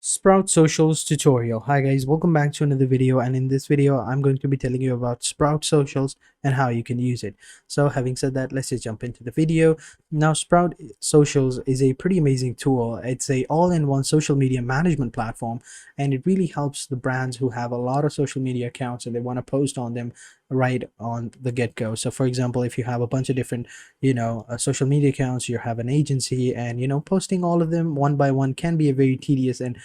Sprout Socials tutorial. Hi guys, welcome back to another video, and in this video I'm going to be telling you about Sprout Socials and how you can use it. So having said that, let's just jump into the video. Now Sprout Socials is a pretty amazing tool. It's a all-in-one social media management platform, and it really helps the brands who have a lot of social media accounts and they want to post on them right on the get-go. So for example, if you have a bunch of different social media accounts, you have an agency, and posting all of them one by one can be a very tedious and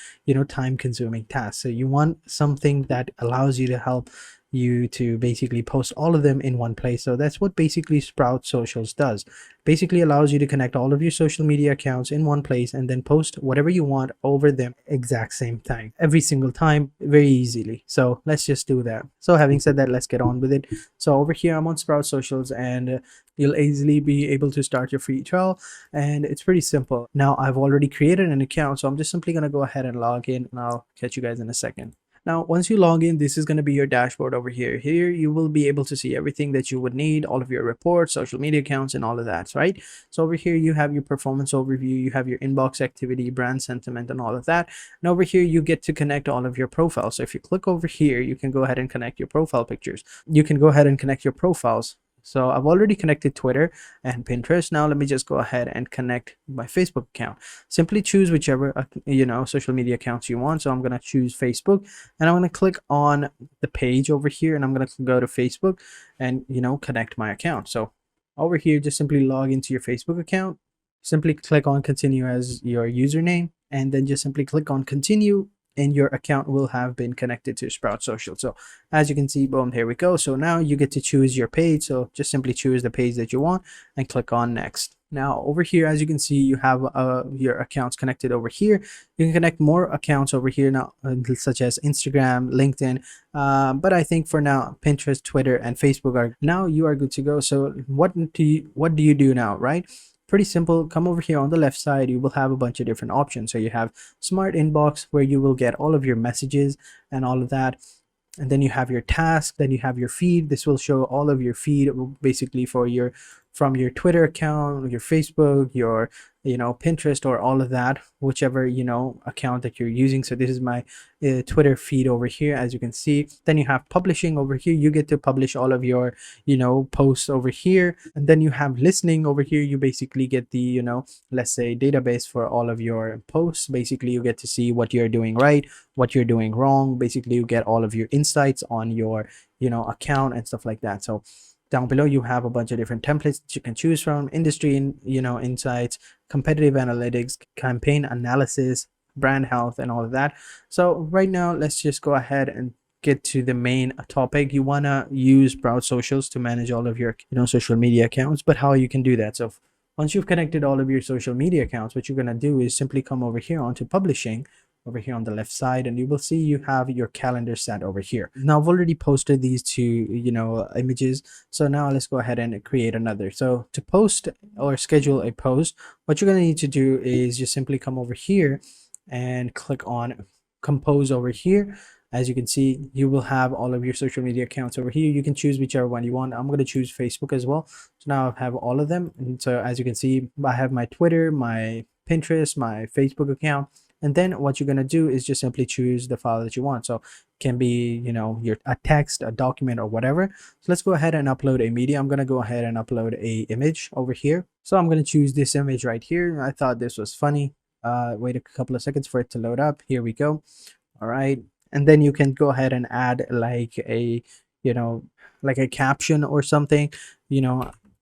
time consuming task. So you want something that allows you to help you to basically post all of them in one place. So that's what basically Sprout Socials does. Basically allows you to connect all of your social media accounts in one place and then post whatever you want over them exact same time every single time very easily. So let's just do that. So having said that, let's get on with it. So over here I'm on Sprout Socials, and you'll easily be able to start your free trial, and it's pretty simple. Now I've already created an account, so I'm just simply going to go ahead and log in, and I'll catch you guys in a second. Now, once you log in, this is going to be your dashboard over here. Here, you will be able to see everything that you would need, all of your reports, social media accounts, and all of that, right? So over here, you have your performance overview, you have your inbox activity, brand sentiment, and all of that. And over here, you get to connect all of your profiles. So if you click over here, you can go ahead and connect your profile pictures. You can go ahead and connect your profiles. So I've already connected Twitter and Pinterest. Now let me just go ahead and connect my Facebook account. Simply choose whichever social media accounts you want. So I'm going to choose Facebook, and I'm going to click on the page over here, and I'm going to go to Facebook and connect my account. So over here, just simply log into your Facebook account. Simply click on continue as your username, and then just simply click on continue, and your account will have been connected to Sprout Social. So as you can see, boom, here we go. So now you get to choose your page. So just simply choose the page that you want and click on next. Now over here, as you can see, you have your accounts connected over here. You can connect more accounts over here now, such as Instagram, LinkedIn, but I think for now Pinterest, Twitter, and Facebook are now you are good to go. So what do you do now, right? Pretty simple. Come over here on the left side, you will have a bunch of different options. So you have smart inbox, where you will get all of your messages and all of that, and then you have your task, then you have your feed. This will show all of your feed basically from your Twitter account, your Facebook, your Pinterest, or all of that, whichever account that you're using. So this is my Twitter feed over here, as you can see. Then you have publishing over here. You get to publish all of your posts over here, and then you have listening over here. You basically get the let's say database for all of your posts. Basically you get to see what you're doing right, what you're doing wrong. Basically you get all of your insights on your account and stuff like that. So down below you have a bunch of different templates that you can choose from: industry insights, competitive analytics, campaign analysis, brand health, and all of that. So right now let's just go ahead and get to the main topic. You want to use Sprout Socials to manage all of your social media accounts, but how you can do that. So once you've connected all of your social media accounts, what you're going to do is simply come over here onto publishing over here on the left side, and you will see you have your calendar set over here. Now I've already posted these two images, so now let's go ahead and create another. So to post or schedule a post, what you're going to need to do is just simply come over here and click on compose over here. As you can see, you will have all of your social media accounts over here. You can choose whichever one you want. I'm going to choose Facebook as well. So now I have all of them, and so as you can see, I have my Twitter, my Pinterest, my Facebook account. And then what you're going to do is just simply choose the file that you want. So it can be a text, a document, or whatever. So let's go ahead and upload a media. I'm going to go ahead and upload a image over here. So I'm going to choose this image right here. I thought this was funny. Wait a couple of seconds for it to load up. Here we go. All right, and then you can go ahead and add like a like a caption or something,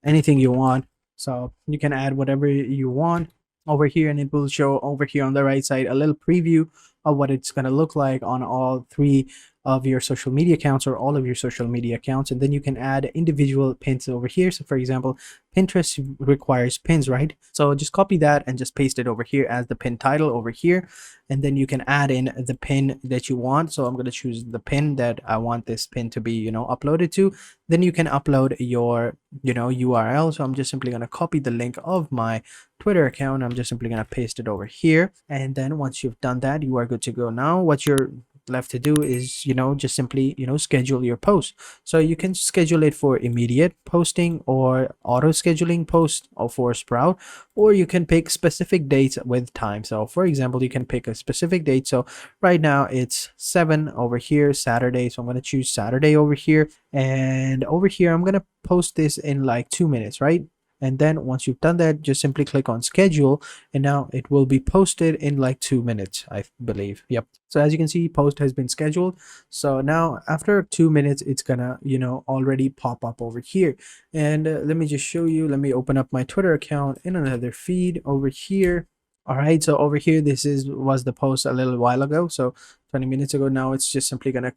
anything you want. So you can add whatever you want over here, and it will show over here on the right side a little preview of what it's going to look like on all three of your social media accounts, or all of your social media accounts. And then you can add individual pins over here. So for example, Pinterest requires pins, right? So just copy that and just paste it over here as the pin title over here, and then you can add in the pin that you want. So I'm going to choose the pin that I want this pin to be uploaded to. Then you can upload your URL. So I'm just simply going to copy the link of my Twitter account. I'm just simply going to paste it over here, and then once you've done that, you are good to go. Now what you're left to do is, just simply, schedule your post. So you can schedule it for immediate posting or auto scheduling post or for Sprout, or you can pick specific dates with time. So for example, you can pick a specific date. So right now it's 7 over here, Saturday. So I'm going to choose Saturday over here, and over here I'm going to post this in like 2 minutes, right? And then once you've done that, just simply click on schedule, and now it will be posted in like 2 minutes, I believe. Yep. So as you can see, post has been scheduled. So now after 2 minutes, it's gonna, already pop up over here. And let me just show you. Let me open up my Twitter account in another feed over here. All right, so over here, this was the post a little while ago. So 20 minutes ago. Now it's just simply gonna,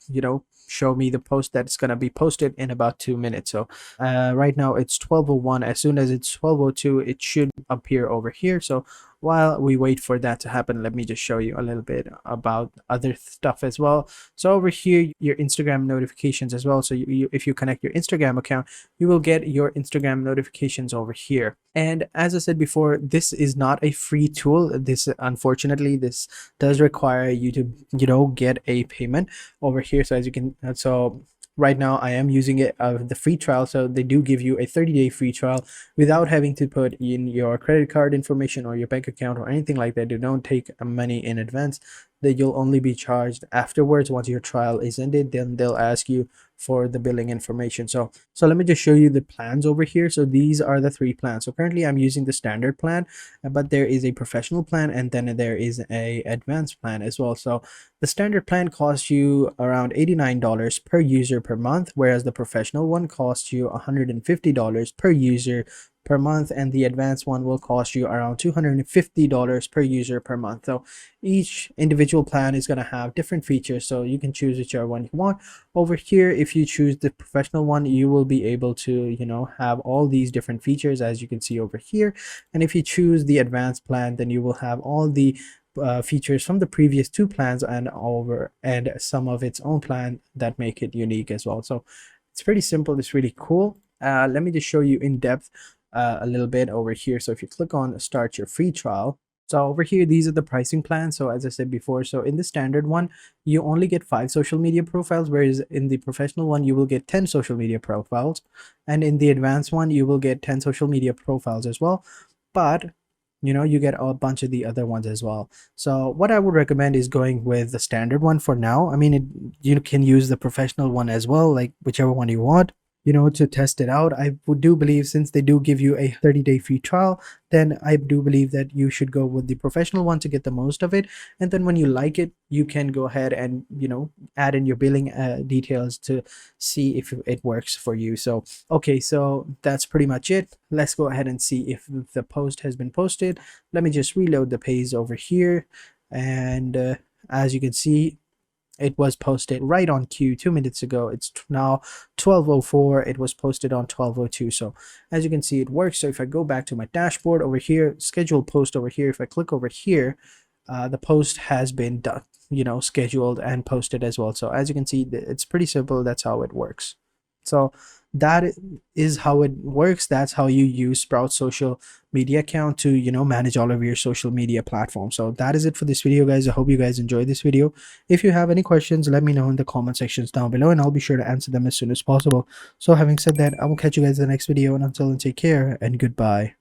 show me the post that's gonna be posted in about 2 minutes. So right now it's 12:01. As soon as it's 12:02, it should appear over here. So while we wait for that to happen, let me just show you a little bit about other stuff as well. So over here, your Instagram notifications as well. So if you connect your Instagram account, you will get your Instagram notifications over here. And as I said before, this is not a free tool. This, unfortunately, this does require you to, get a payment over here. So as you can, so right now I am using it the free trial. So they do give you a 30-day free trial without having to put in your credit card information or your bank account or anything like that. They don't take money in advance. That you'll only be charged afterwards. Once your trial is ended, then they'll ask you for the billing information. So let me just show you the plans over here. So these are the 3 plans. So currently I'm using the standard plan, but there is a professional plan, and then there is a advanced plan as well. So the standard plan costs you around $89 per user per month, whereas the professional one costs you $150 per user per month, and the advanced one will cost you around $250 per user per month. So each individual plan is going to have different features, so you can choose whichever one you want. Over here, if you choose the professional one, you will be able to, have all these different features, as you can see over here. And if you choose the advanced plan, then you will have all the features from the previous 2 plans and some of its own plan that make it unique as well. So it's pretty simple. It's really cool. Let me just show you in depth a little bit over here. So if you click on start your free trial, so over here, these are the pricing plans. So as I said before, so in the standard one, you only get 5 social media profiles, whereas in the professional one, you will get 10 social media profiles. And in the advanced one, you will get 10 social media profiles as well. But you get a bunch of the other ones as well. So what I would recommend is going with the standard one for now. I mean, you can use the professional one as well, like whichever one you want, to test it out. I do believe, since they do give you a 30-day free trial, then I do believe that you should go with the professional one to get the most of it. And then when you like it, you can go ahead and, add in your billing details to see if it works for you. So, okay, so that's pretty much it. Let's go ahead and see if the post has been posted. Let me just reload the page over here. And as you can see, it was posted right on cue 2 minutes ago. It's now 12:04. It was posted on 12:02. So as you can see, it works. So if I go back to my dashboard over here, schedule post over here, if I click over here, the post has been done, scheduled and posted as well. So as you can see, it's pretty simple. That's how it works. So that is how it works. That's how you use Sprout social media account to, manage all of your social media platforms. So that is it for this video, guys. I hope you guys enjoyed this video. If you have any questions, let me know in the comment sections down below, and I'll be sure to answer them as soon as possible. So having said that, I will catch you guys in the next video, and until then, take care and goodbye.